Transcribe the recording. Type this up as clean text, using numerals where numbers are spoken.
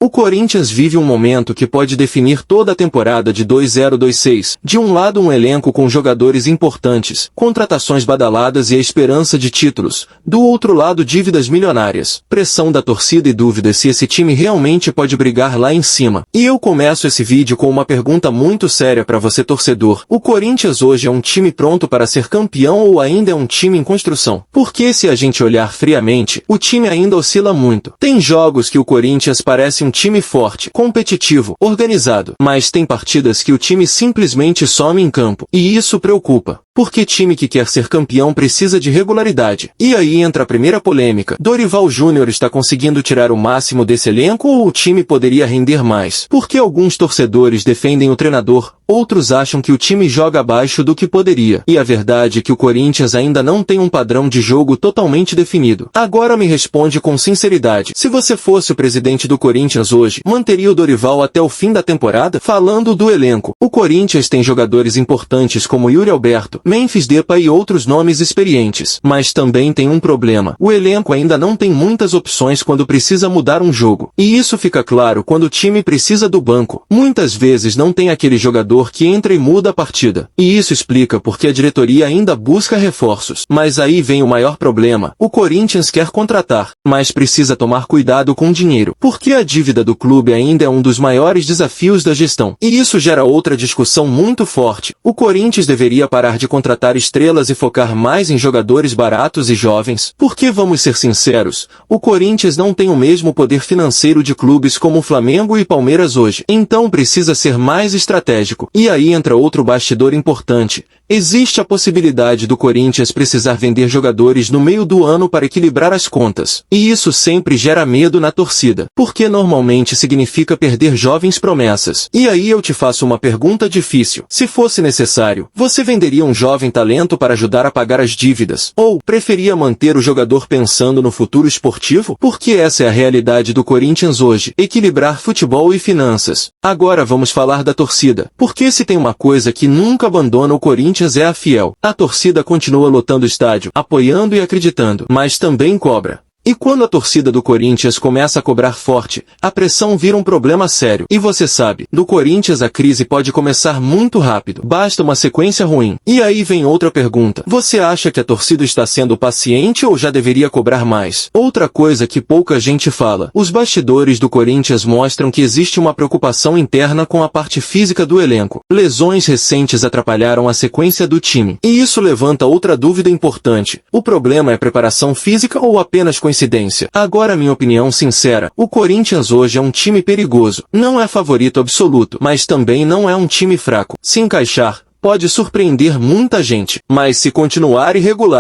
O Corinthians vive um momento que pode definir toda a temporada de 2026. De um lado, um elenco com jogadores importantes, contratações badaladas e a esperança de títulos. Do outro lado, dívidas milionárias, pressão da torcida e dúvidas se esse time realmente pode brigar lá em cima. E eu começo esse vídeo com uma pergunta muito séria para você, torcedor. O Corinthians hoje é um time pronto para ser campeão ou ainda é um time em construção? Porque se a gente olhar friamente, o time ainda oscila muito. Tem jogos que o Corinthians parece um time forte, competitivo, organizado, mas tem partidas que o time simplesmente some em campo. E isso preocupa. Porque time que quer ser campeão precisa de regularidade. E aí entra a primeira polêmica. Dorival Júnior está conseguindo tirar o máximo desse elenco ou o time poderia render mais? Porque alguns torcedores defendem o treinador, outros acham que o time joga abaixo do que poderia. E a verdade é que o Corinthians ainda não tem um padrão de jogo totalmente definido. Agora me responde com sinceridade. Se você fosse o presidente do Corinthians hoje, manteria o Dorival até o fim da temporada? Falando do elenco, o Corinthians tem jogadores importantes como Yuri Alberto, Memphis Depay e outros nomes experientes. Mas também tem um problema. O elenco ainda não tem muitas opções quando precisa mudar um jogo. E isso fica claro quando o time precisa do banco. Muitas vezes não tem aquele jogador que entra e muda a partida. E isso explica porque a diretoria ainda busca reforços. Mas aí vem o maior problema. O Corinthians quer contratar, mas precisa tomar cuidado com o dinheiro. Porque a dívida do clube ainda é um dos maiores desafios da gestão. E isso gera outra discussão muito forte. O Corinthians deveria parar de contratar estrelas e focar mais em jogadores baratos e jovens. Porque vamos ser sinceros, o Corinthians não tem o mesmo poder financeiro de clubes como o Flamengo e Palmeiras hoje. Então precisa ser mais estratégico. E aí entra outro bastidor importante. Existe a possibilidade do Corinthians precisar vender jogadores no meio do ano para equilibrar as contas. E isso sempre gera medo na torcida, porque normalmente significa perder jovens promessas. E aí eu te faço uma pergunta difícil. Se fosse necessário, você venderia um jovem talento para ajudar a pagar as dívidas? Ou preferia manter o jogador pensando no futuro esportivo? Porque essa é a realidade do Corinthians hoje, equilibrar futebol e finanças. Agora vamos falar da torcida. Porque se tem uma coisa que nunca abandona o Corinthians é a fiel. A torcida continua lotando o estádio, apoiando e acreditando, mas também cobra. E quando a torcida do Corinthians começa a cobrar forte, a pressão vira um problema sério. E você sabe, do Corinthians a crise pode começar muito rápido. Basta uma sequência ruim. E aí vem outra pergunta. Você acha que a torcida está sendo paciente ou já deveria cobrar mais? Outra coisa que pouca gente fala. Os bastidores do Corinthians mostram que existe uma preocupação interna com a parte física do elenco. Lesões recentes atrapalharam a sequência do time. E isso levanta outra dúvida importante. O problema é preparação física ou apenas coincidência? Agora minha opinião sincera, o Corinthians hoje é um time perigoso. Não é favorito absoluto, mas também não é um time fraco. Se encaixar, pode surpreender muita gente, mas se continuar irregular,